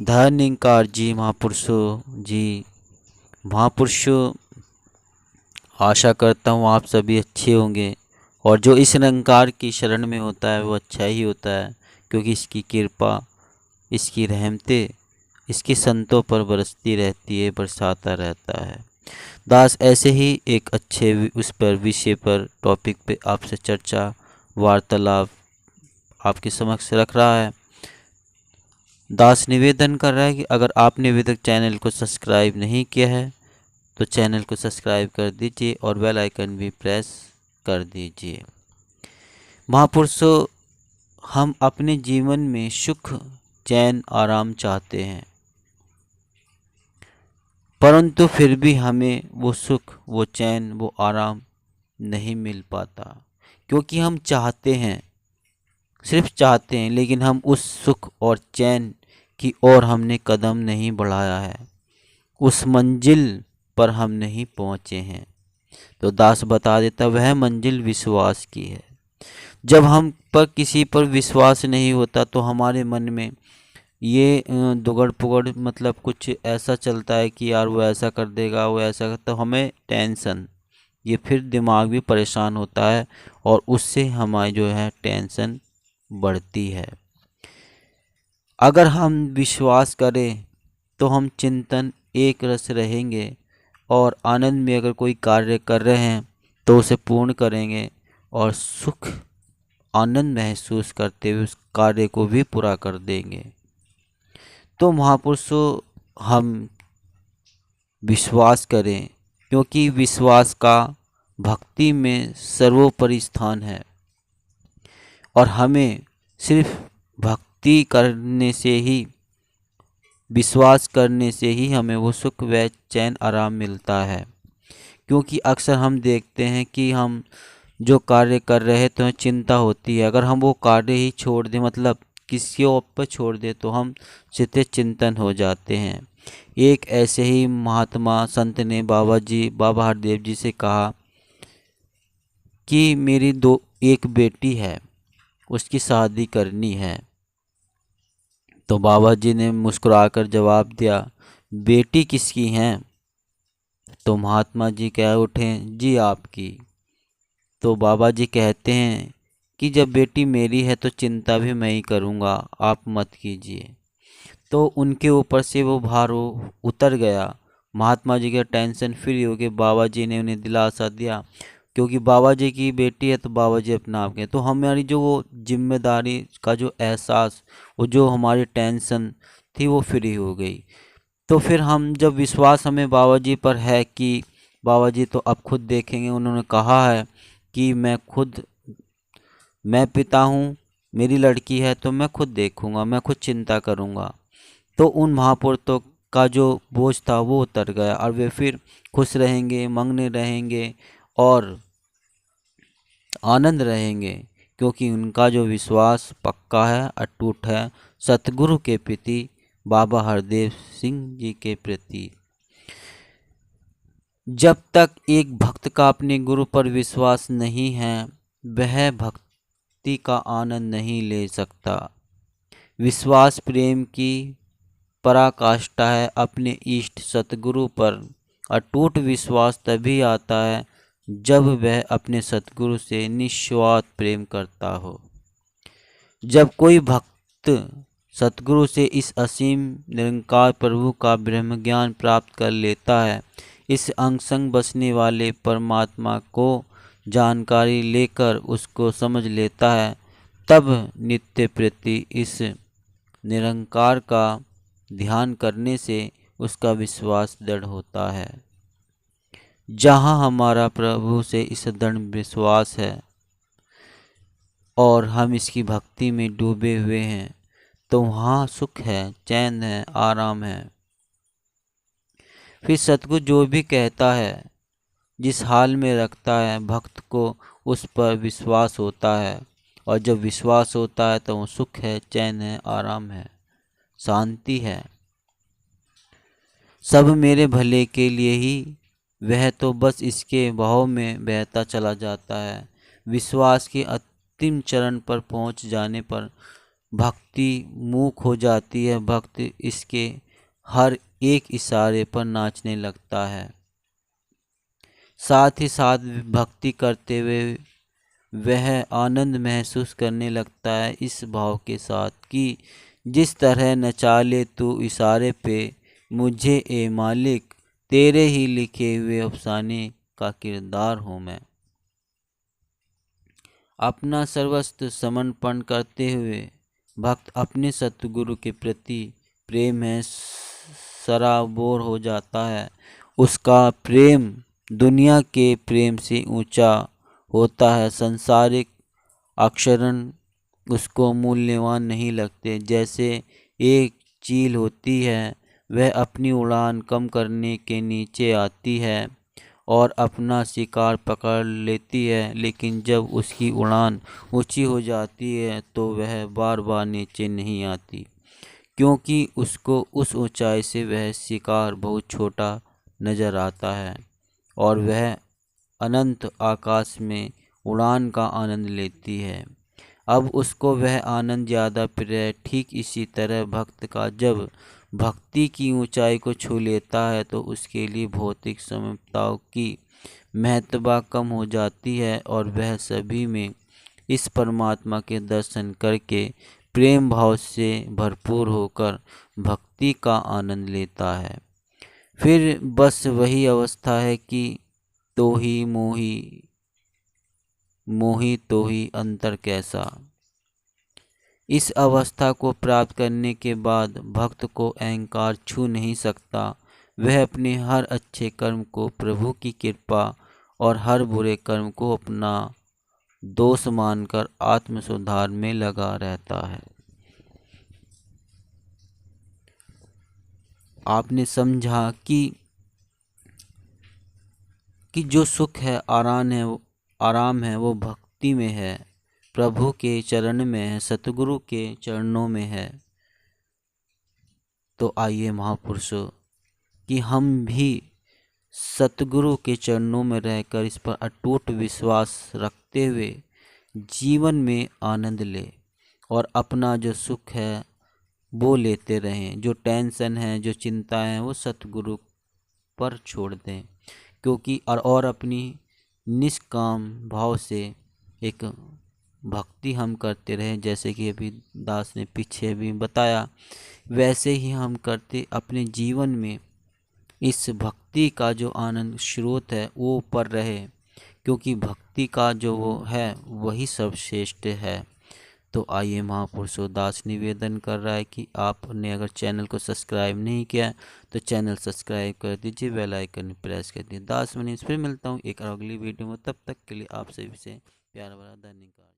धन्यकार जी महापुरुषों जी। महापुरुषों, आशा करता हूँ आप सभी अच्छे होंगे और जो इस निरंकार की शरण में होता है वो अच्छा ही होता है, क्योंकि इसकी कृपा, इसकी रहमतें इसके संतों पर बरसती रहती है, बरसाता रहता है। दास ऐसे ही एक अच्छे उस पर विषय पर टॉपिक पे आपसे चर्चा वार्तालाप आपके समक्ष रख रहा है। दास निवेदन कर रहा है कि अगर आपने अभी तक चैनल को सब्सक्राइब नहीं किया है तो चैनल को सब्सक्राइब कर दीजिए और बेल आइकन भी प्रेस कर दीजिए। महापुरुषों, हम अपने जीवन में सुख, चैन, आराम चाहते हैं, परंतु फिर भी हमें वो सुख, वो चैन, वो आराम नहीं मिल पाता, क्योंकि हम चाहते हैं, सिर्फ चाहते हैं, लेकिन हम उस सुख और चैन की ओर हमने कदम नहीं बढ़ाया है, उस मंजिल पर हम नहीं पहुँचे हैं। तो दास बता देता, वह मंजिल विश्वास की है। जब हम पर किसी पर विश्वास नहीं होता तो हमारे मन में ये दुगड़ पुगड़ मतलब कुछ ऐसा चलता है कि यार वो ऐसा कर देगा, वो ऐसा कर, तो हमें टेंशन, ये फिर दिमाग भी परेशान होता है और उससे हमारी जो है टेंशन बढ़ती है। अगर हम विश्वास करें तो हम चिंतन एक रस रहेंगे और आनंद में अगर कोई कार्य कर रहे हैं तो उसे पूर्ण करेंगे और सुख आनंद महसूस करते हुए उस कार्य को भी पूरा कर देंगे। तो महापुरुषों, हम विश्वास करें, क्योंकि विश्वास का भक्ति में सर्वोपरि स्थान है और हमें सिर्फ भक्ति करने से ही, विश्वास करने से ही हमें वो सुख व चैन आराम मिलता है। क्योंकि अक्सर हम देखते हैं कि हम जो कार्य कर रहे हैं तो हमें चिंता होती है, अगर हम वो कार्य ही छोड़ दें, मतलब किसी और पर छोड़ दें, तो हम चित्त चिंतन हो जाते हैं। एक ऐसे ही महात्मा संत ने बाबा हरदेव जी से कहा कि मेरी एक बेटी है, उसकी शादी करनी है। तो बाबा जी ने मुस्कुराकर जवाब दिया, बेटी किसकी हैं? तो महात्मा जी कह उठे, जी आपकी। तो बाबा जी कहते हैं कि जब बेटी मेरी है तो चिंता भी मैं ही करूँगा, आप मत कीजिए। तो उनके ऊपर से वो भार उतर गया। महात्मा जी का टेंशन फ्री हो गए। बाबा जी ने उन्हें दिलासा दिया, क्योंकि बाबा जी की बेटी है तो बाबा जी अपना आप के, तो हमारी जो वो जिम्मेदारी का जो एहसास, वो जो हमारी टेंशन थी वो फ्री हो गई। तो फिर हम जब विश्वास हमें बाबा जी पर है कि बाबा जी तो अब खुद देखेंगे, उन्होंने कहा है कि मैं पिता हूँ, मेरी लड़की है तो मैं खुद देखूँगा, मैं खुद चिंता करूँगा। तो उन महापुरुषों का जो बोझ था वो उतर गया और वे फिर खुश रहेंगे, मगन रहेंगे और आनंद रहेंगे, क्योंकि उनका जो विश्वास पक्का है, अटूट है, सतगुरु के प्रति, बाबा हरदेव सिंह जी के प्रति। जब तक एक भक्त का अपने गुरु पर विश्वास नहीं है, वह भक्ति का आनंद नहीं ले सकता। विश्वास प्रेम की पराकाष्ठा है। अपने इष्ट सतगुरु पर अटूट विश्वास तभी आता है जब वह अपने सतगुरु से निस्वार्थ प्रेम करता हो। जब कोई भक्त सतगुरु से इस असीम निरंकार प्रभु का ब्रह्म ज्ञान प्राप्त कर लेता है, इस अंग संग बसने वाले परमात्मा को जानकारी लेकर उसको समझ लेता है, तब नित्य प्रति इस निरंकार का ध्यान करने से उसका विश्वास दृढ़ होता है। जहाँ हमारा प्रभु से इस दृढ़ विश्वास है और हम इसकी भक्ति में डूबे हुए हैं, तो वहाँ सुख है, चैन है, आराम है। फिर सतगुरु जो भी कहता है, जिस हाल में रखता है, भक्त को उस पर विश्वास होता है और जब विश्वास होता है तो वो सुख है, चैन है, आराम है, शांति है। सब मेरे भले के लिए ही, वह तो बस इसके भाव में बहता चला जाता है। विश्वास के अंतिम चरण पर पहुंच जाने पर भक्ति मूक हो जाती है। भक्त इसके हर एक इशारे पर नाचने लगता है। साथ ही साथ भक्ति करते हुए वह आनंद महसूस करने लगता है इस भाव के साथ कि जिस तरह नचा ले तू इशारे पे मुझे ए मालिक, तेरे ही लिखे हुए अफसाने का किरदार हूँ मैं। अपना सर्वस्व समर्पण करते हुए भक्त अपने सतगुरु के प्रति प्रेम में सराबोर हो जाता है। उसका प्रेम दुनिया के प्रेम से ऊंचा होता है। संसारिक अक्षरण उसको मूल्यवान नहीं लगते। जैसे एक चील होती है, वह अपनी उड़ान कम करने के नीचे आती है और अपना शिकार पकड़ लेती है, लेकिन जब उसकी उड़ान ऊंची हो जाती है तो वह बार बार नीचे नहीं आती, क्योंकि उसको उस ऊंचाई से वह शिकार बहुत छोटा नज़र आता है और वह अनंत आकाश में उड़ान का आनंद लेती है। अब उसको वह आनंद ज़्यादा प्रिय है। ठीक इसी तरह भक्त का जब भक्ति की ऊंचाई को छू लेता है तो उसके लिए भौतिक समताओं की महत्ता कम हो जाती है और वह सभी में इस परमात्मा के दर्शन करके प्रेम भाव से भरपूर होकर भक्ति का आनंद लेता है। फिर बस वही अवस्था है कि तो ही मोही, मोही तो ही अंतर कैसा। इस अवस्था को प्राप्त करने के बाद भक्त को अहंकार छू नहीं सकता। वह अपने हर अच्छे कर्म को प्रभु की कृपा और हर बुरे कर्म को अपना दोष मानकर आत्म सुधार में लगा रहता है। आपने समझा कि जो सुख है, आराम है वो भक्ति में है, प्रभु के चरण में है, सतगुरु के चरणों में है। तो आइए महापुरुषों कि हम भी सतगुरु के चरणों में रहकर इस पर अटूट विश्वास रखते हुए जीवन में आनंद ले और अपना जो सुख है वो लेते रहें। जो टेंशन है, जो चिंता है, वो सतगुरु पर छोड़ दें, क्योंकि और अपनी निष्काम भाव से एक भक्ति हम करते रहें। जैसे कि अभी दास ने पीछे भी बताया, वैसे ही हम करते अपने जीवन में इस भक्ति का जो आनंद स्रोत है वो ऊपर रहे, क्योंकि भक्ति का जो वो है वही सर्वश्रेष्ठ है। तो आइए महापुरुषों, दास निवेदन कर रहा है कि आपने अगर चैनल को सब्सक्राइब नहीं किया तो चैनल सब्सक्राइब कर दीजिए, बेल आइकन प्रेस कर दीजिए। दास मनीष फिर मिलता हूँ एक अगली वीडियो में, तब तक के लिए आप सभी से प्यार भरा धन्यवाद।